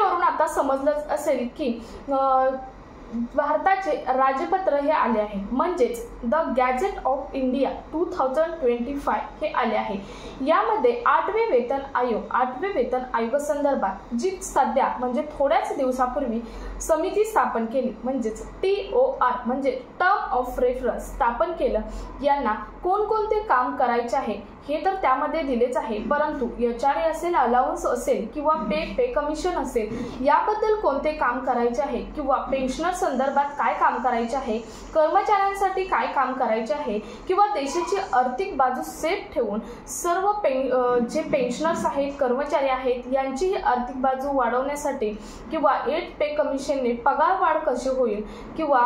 यावरून आता समजलंच असेल की भारताचे राजपत्र हे आले आहे, म्हणजेच द गॅजेट ऑफ इंडिया 2025 हे आले आहे। यामध्ये 8वे वेतन आयोगासंदर्भात जी सध्या म्हणजे थोड्याच दिवसापूर्वी समिती स्थापन केली, म्हणजेच TOR म्हणजे टर्म ऑफ रेफरन्स स्थापन केलं। यांना कोणकोणते काम करायचे आहे हे तर त्यामध्ये दिलेच आहे, परंतु HRA असेल, अलाउन्स असेल किंवा पे कमिशन असेल, याबद्दल कोणते काम करायचे आहे किंवा पेन्शनर संदर्भात काय काम करायचे आहे, कर्मचाऱ्यांसाठी काय काम करायचे आहे किंवा देशाची आर्थिक बाजू सेफ ठेवून सर्व जे पेन्शनर्स आहेत, कर्मचारी आहेत, यांची आर्थिक बाजू वाढवण्यासाठी किंवा 8 पे कमिशनने पगार वाढ कशी होईल किंवा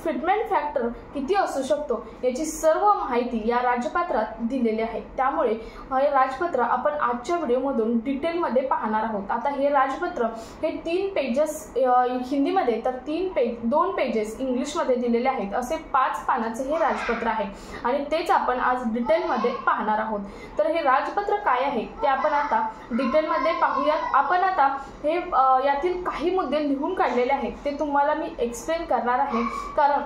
फिटमेंट फॅक्टर किती असू शकतो याची सर्व माहिती या राजपत्रात दिलेली आहे। त्यामुळे हे राजपत्र आपण आजच्या व्हिडिओमधून डिटेलमध्ये पाहणार आहोत। आता हे राजपत्र हे 3 पेजेस हिंदीमध्ये तर 2 पेजेस इंग्लिशमध्ये दिलेले आहेत, असे 5 पानाचे हे राजपत्र आहे आणि तेच आपण आज डिटेलमध्ये पाहणार आहोत। तर हे राजपत्र काय आहे ते आपण आता डिटेलमध्ये पाहूयात। आपण आता हे यातील काही मुद्दे लिहून काढलेले आहेत ते तुम्हाला मी एक्सप्लेन करणार आहे, कारण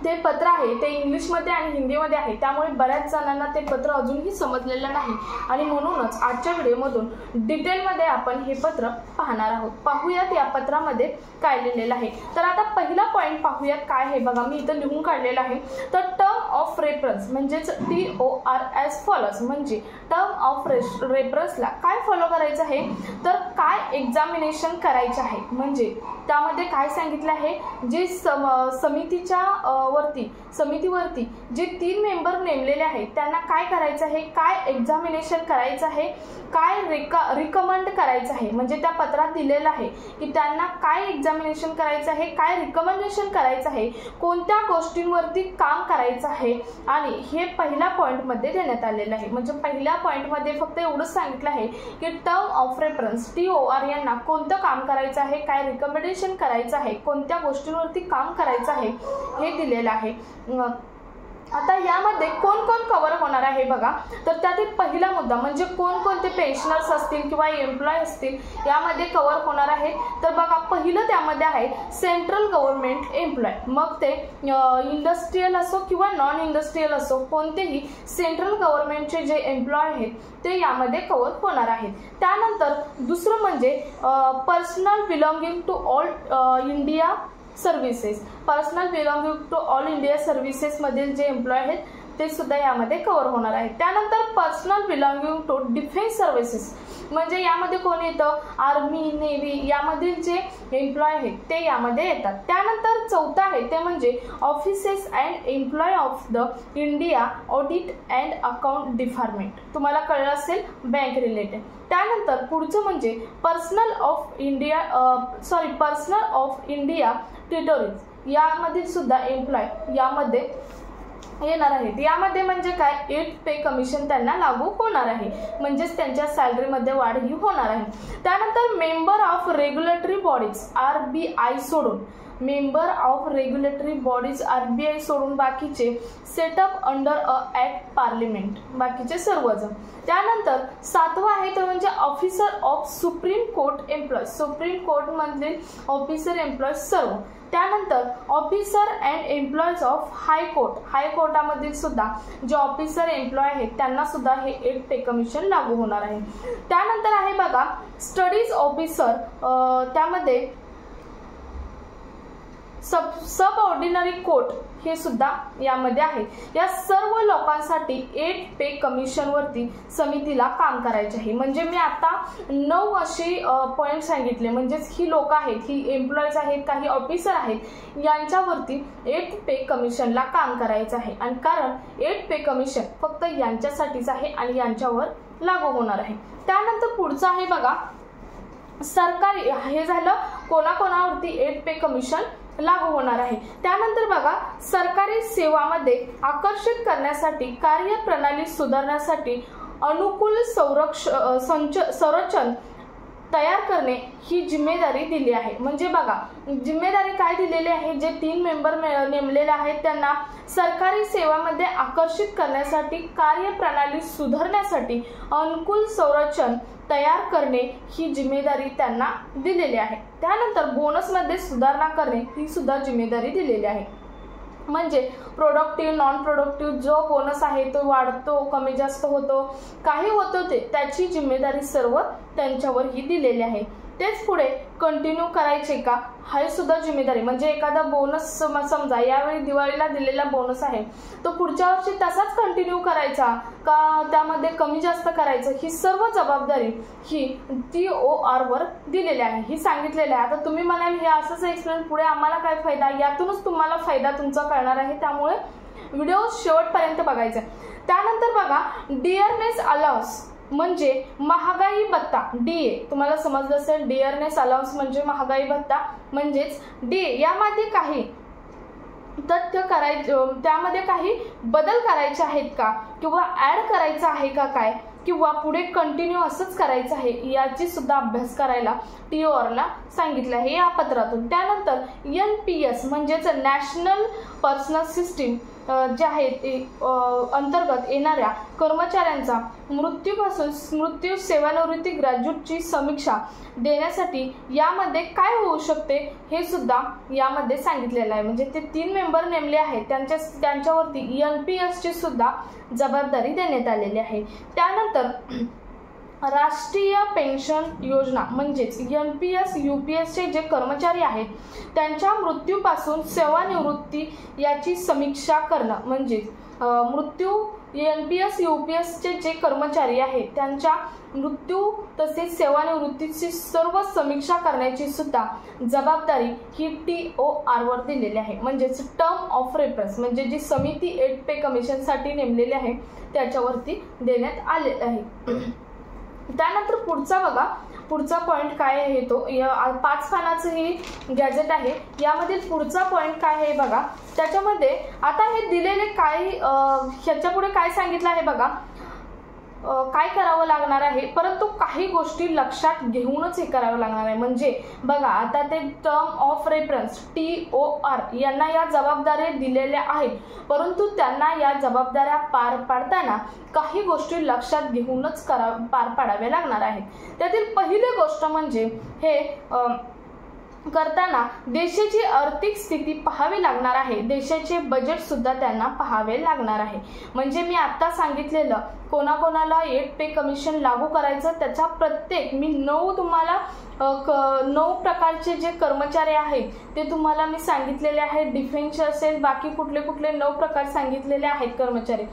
ते पत्र आहे ते इंग्लिशमध्ये आणि हिंदीमध्ये आहे, त्यामुळे बऱ्याच जणांना ते पत्र अजूनही समजलेलं नाही आणि म्हणूनच आजच्या व्हिडिओमधून डिटेलमध्ये आपण हे पत्र पाहणार आहोत। पाहूयात या पत्रामध्ये काय लिहिलेलं आहे। तर आता पहिला पॉइंट पाहूयात काय आहे बघा, मी इथं लिहून काढलेलं आहे। तर टर्म ऑफ रेफरन्स म्हणजेच TOR ॲज फॉलोज, म्हणजे टर्म ऑफ रेफरन्सला काय फॉलो करायचं आहे, तर काय एक्झामिनेशन करायचे आहे, म्हणजे त्यामध्ये काय सांगितलं आहे, जे समितीवरती जे 3 मेंबर नेमलेले आहेत त्यांना काय करायचं आहे, काय एक्झामिनेशन करायचं आहे, काय रिकमेंड करायचं आहे, म्हणजे त्या पत्रात दिलेलं आहे की त्यांना काय एक्झामिनेशन करायचं आहे, काय रिकमेंडेशन करायचं आहे, कोणत्या गोष्टींवरती काम करायचं आहे, आणि हे पहिल्या पॉइंटमध्ये देण्यात आलेलं आहे। म्हणजे पहिल्या पॉइंटमध्ये फक्त एवढंच सांगितलं आहे की टर्म ऑफ रेफरन्स TOR यांना कोणतं काम करायचं आहे, काय रिकमेंडेशन करायचं आहे, कोणत्या गोष्टींवरती काम करायचं आहे हे दिलेलं आहे। आता यामध्ये कोण कोण कव्हर होणार आहे बघा, तर त्यातील पहिला मुद्दा म्हणजे कोणकोणते पेन्शनर्स असतील किंवा एम्प्लॉय असतील यामध्ये कव्हर होणार आहे। तर बघा पहिलं त्यामध्ये आहे सेंट्रल गव्हर्नमेंट एम्प्लॉय, मग ते इंडस्ट्रियल असो किंवा नॉन इंडस्ट्रियल असो, कोणतेही सेंट्रल गव्हर्नमेंटचे जे एम्प्लॉय आहेत ते यामध्ये कव्हर होणार आहेत। त्यानंतर दुसरं म्हणजे personal belonging to all India services, personal belonging to all India services मधील जे एम्प्लॉय आहेत ते सुद्धा यामध्ये कव्हर होणार आहेत। त्यानंतर personal belonging to defence services, म्हणजे यामध्ये कोण येतं, आर्मी, नेव्ही यामधील जे एम्प्लॉय आहेत ते यामध्ये येतात। त्यानंतर चौथा आहे ते म्हणजे offices and employ of the India audit and account department, तुम्हाला कळलं असेल बँक रिलेटेड। त्यानंतर पुढचं म्हणजे पर्सनल ऑफ इंडिया टेरिटरीज, यामधील सुद्धा एम्प्लॉय यामध्ये येणार आहेत। यामध्ये म्हणजे काय, 8 पे कमिशन त्यांना लागू होणार आहे, म्हणजेच त्यांच्या सॅलरीमध्ये वाढ ही होणार आहे। त्यानंतर member of regulatory bodies RBI सोडून, member of regulatory bodies RBI सोडून बाकीचे setup under a act parliament, बाकीचे सर्वजण। त्यानंतर 7वं आहे तर म्हणजे officer of supreme court employ, supreme court मधील ऑफिसर एम्प्लॉय सर्व। त्यानंतर officer and employees of high court, हायकोर्टामधील सुद्धा जे ऑफिसर एम्प्लॉय आहेत त्यांना सुद्धा हे 8 पे कमिशन लागू होणार आहे। त्यानंतर आहे बघा स्टडीज ऑफिसर, त्यामध्ये सब ऑर्डिनरी कोर्ट हे सुद्धा यामध्ये आहे। या सर्व लोकांसाठी 8 पे कमिशन वरती समितीला काम करायचे आहे। म्हणजे मी आता 9 असे पॉइंट सांगितले, म्हणजेच ही लोक आहेत, ही एम्प्लॉईज आहेत, काही ऑफिसर आहेत, यांच्यावरती 8 पे कमिशनला काम करायचं आहे। आणि कारण 8 पे कमिशन फक्त यांच्यासाठीच आहे आणि यांच्यावर लागू होणार आहे। त्यानंतर पुढचं आहे बघा सरकारी, हे झालं कोणाकोणावरती 8 पे कमिशन लागू होणार आहे। त्यानंतर बघा सरकारी सेवामध्ये आकर्षित करण्यासाठी, कार्यप्रणाली सुधारण्यासाठी अनुकूल संरचना तयार करणे ही जिम्मेदारी दिली आहे। म्हणजे बघा जिम्मेदारी काय दिलेली आहे, जे 3 मेंबर नेमलेले आहेत त्यांना सरकारी सेवामध्ये आकर्षित करण्यासाठी, कार्यप्रणाली सुधारण्यासाठी अनुकूल संरचना तयार करणे ही जिम्मेदारी त्यांना दिलेली आहे। त्यानंतर बोनसमध्ये सुधारणा करणे ही सुद्धा जिम्मेदारी दिलेली आहे। म्हणजे प्रोडक्टिव्ह नॉन प्रोडक्टिव्ह जो बोनस आहे तो वाढतो कमी जास्त होतो काही होतो त्याची जिम्मेदारी सर्व त्यांच्यावर ही दिलेली आहे। तेच पुढे कंटिन्यू करायचे का हे सुद्धा जिम्मेदारी, म्हणजे एखादा बोनस समजा यावेळी दिवाळीला दिलेला बोनस आहे तो पुढच्या वर्षी तसाच कंटिन्यू करायचा का त्यामध्ये कमी जास्त करायचं ही सर्व जबाबदारी ही TOR वर दिलेली आहे, ही सांगितलेली आहे। आता तुम्ही म्हणाल हे असंच एक्सप्लेन पुढे आम्हाला काय फायदा, यातूनच तुम्हाला फायदा तुमचा कळणार आहे, त्यामुळे व्हिडिओ शेवटपर्यंत बघायचा। त्यानंतर बघा डिअरनेस अलाउन्स म्हणजे महागाई भत्ता DA, तुम्हाला समजलं असेल डिअरनेस अलाउन्स म्हणजे महागाई भत्ता म्हणजेच DA। यामध्ये काही तथ्य त्यामध्ये काही बदल करायचे आहेत का किंवा ऍड करायचं आहे का काय किंवा पुढे कंटिन्यू असंच करायचं आहे याची सुद्धा अभ्यास करायला TOR ला सांगितलं आहे या पत्रातून। त्यानंतर NPS म्हणजेच नॅशनल पर्सनल सिस्टीम जे आहे ते अंतर्गत येणाऱ्या कर्मचाऱ्यांचा मृत्यूपासून मृत्यू सेवानिवृत्ती ग्रॅज्युएटची समीक्षा देण्यासाठी यामध्ये काय होऊ शकते हे सुद्धा यामध्ये सांगितलेलं आहे। म्हणजे ते 3 मेंबर नेमले आहेत त्यांच्यावरती NPS ची सुद्धा जबाबदारी देण्यात आलेली आहे। त्यानंतर राष्ट्रीय पेन्शन योजना म्हणजेच NPS UPS चे जे कर्मचारी आहेत त्यांच्या मृत्यूपासून सेवानिवृत्ती याची समीक्षा करणं, म्हणजे मृत्यू NPS UPS चे जे कर्मचारी आहेत त्यांच्या मृत्यू तसेच सेवानिवृत्तीची सर्व समीक्षा करण्याची सुद्धा जबाबदारी ही TOR वर दिलेली आहे। म्हणजेच टर्म ऑफ रेफरन्स म्हणजे जी समिती 8 पे कमिशन साठी नेमलेली आहे त्याच्यावरती देण्यात आलेले आहे। त्यानंतर पुढचा बघा पुढचा पॉइंट काय आहे तो 5 पानाचं हे गॅजेट आहे, यामध्ये पुढचा पॉइंट काय आहे बघा। त्याच्यामध्ये आता हे दिलेले काय ह्याच्या पुढे काय सांगितलं आहे बघा, काय करावं लागणार आहे परंतु काही गोष्टी लक्षात घेऊनच हे करावं लागणार आहे। म्हणजे बघा आता ते टर्म ऑफ रेफरन्स TOR यांना या जबाबदाऱ्या दिलेल्या आहेत परंतु त्यांना या जबाबदाऱ्या पार पाडताना काही गोष्टी लक्षात घेऊनच पार पाडाव्या लागणार आहेत। त्यातील पहिली गोष्ट म्हणजे हे करताना देशाची आर्थिक स्थिती पाहावी लागणार आहे, देशाचे बजेट सुद्धा त्यांना पाहावे लागणार आहे। म्हणजे मी आता सांगितलेलं कोणाकोणाला 8 पे कमिशन लागू करायचं त्याचा प्रत्येक मी 9 तुम्हाला 9 प्रकारचे जे कर्मचारी आहेत ते तुम्हाला मी सांगितलेले आहेत। डिफेन्स असेल बाकी कुठले कुठले 9 प्रकार सांगितलेले आहेत कर्मचारी,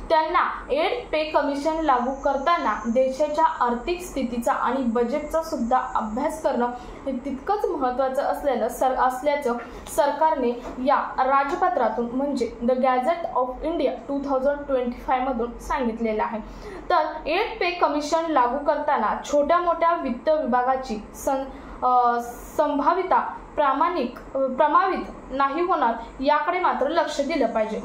त्यांना 8 पे कमिशन लागू करताना देशाच्या आर्थिक स्थितीचा आणि बजेटचा सुद्धा अभ्यास करणं हे तितकंच महत्त्वाचं असल्याचं सरकारने या राजपत्रातून म्हणजे द गॅझेट ऑफ इंडिया 2025 मधून सांगितलेलं आहे। तर 8 पे कमिशन लागू करताना छोट्या मोठ्या वित्त विभागाची संभाव्यता प्रमावित नाही होणार याकडे मात्र लक्ष दिलं पाहिजे।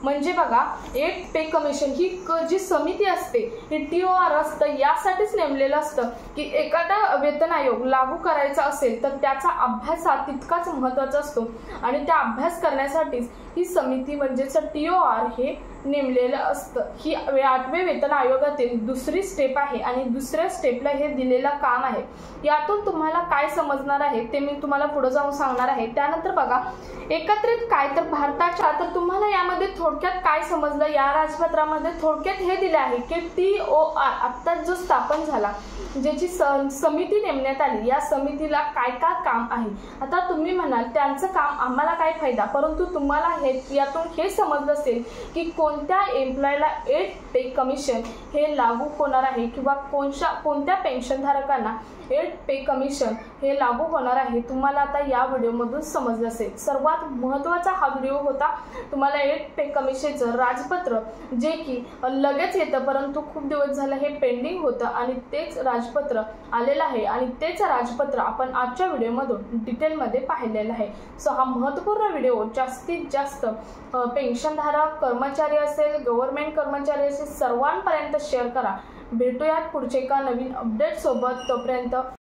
म्हणजे बघा 8 पे कमिशन ही जी समिती असते ही TOR असतं यासाठीच नेमलेलं असतं की एखादा वेतन आयोग लागू करायचा असेल तर त्याचा अभ्यास हा तितकाच महत्त्वाचा असतो आणि त्या अभ्यास करण्यासाठीच ही समिती म्हणजेच TOR हे नेमलेलं असतं। ही 8वे वेतन आयोगातील दुसरी स्टेप आहे आणि दुसऱ्या स्टेपला हे दिलेलं काम आहे। यातून तुम्हाला काय समजणार आहे ते मी तुम्हाला पुढे जाऊन सांगणार आहे। त्यानंतर बघा एकत्रित काय तर भारताच्या तर तुम्हाला यामध्ये थोडक्यात काय समजलं या राजपत्रामध्ये थोडक्यात हे दिले आहे की TOR आता जो स्थापन झाला ज्याची समिती नेमण्यात आली या समितीला काय काय काम आहे। आता तुम्ही म्हणाल त्यांचं काम आम्हाला काय फायदा, परंतु तुम्हाला हे यातून हे समजलं असेल की कोणत्या एम्प्लॉयला 8 पे कमिशन हे लागू होणार आहे किंवा कोणत्या पेन्शनधारकांना 8 पे कमिशन हे लागू होणार आहे तुम्हाला आता या व्हिडिओमधून समजलं असेल। सर्वात महत्त्वाचा हा व्हिडिओ होता तुम्हाला 8 पे कमिशनचं राजपत्र जे की लगेच येतं परंतु खूप दिवस झालं हे पेंडिंग होतं आणि तेच राजपत्र आलेलं आहे आणि तेच राजपत्र आपण आजच्या व्हिडिओमधून डिटेलमध्ये पाहिलेलं आहे। सो हा महत्त्वपूर्ण व्हिडिओ जास्तीत जास्त पेन्शनधारक कर्मचारी असेल गव्हर्नमेंट कर्मचारी असेल सर्वांपर्यंत शेअर करा। भेटूयात पुढचे एका नवीन अपडेट सोबत, तोपर्यंत